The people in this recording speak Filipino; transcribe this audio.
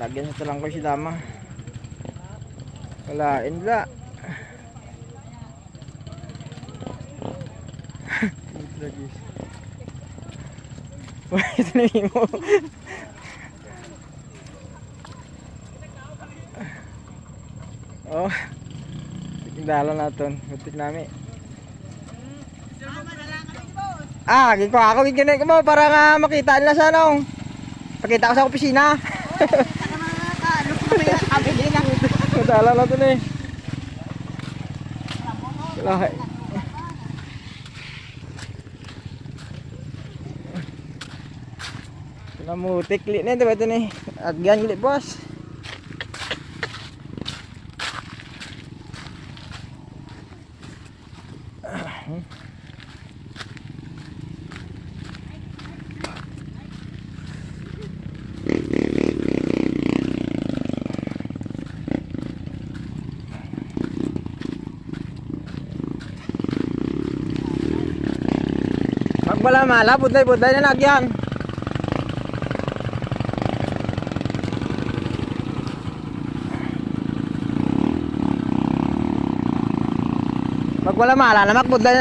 Lagyan sa talang ko si dama. Wala, inla. Ito na mo. Oh. Tingdalan natin. Butik namin. Ah, giko ako giginig mo para nga makita nila sa ano. Pakita ko sa opisina. Madala na ito na eh. Lahat. Namutik lit na ito ba ito na eh. Agyan lit boss. Wala mala, buday-buday na nagyan. Pag wala mala, namak buday na.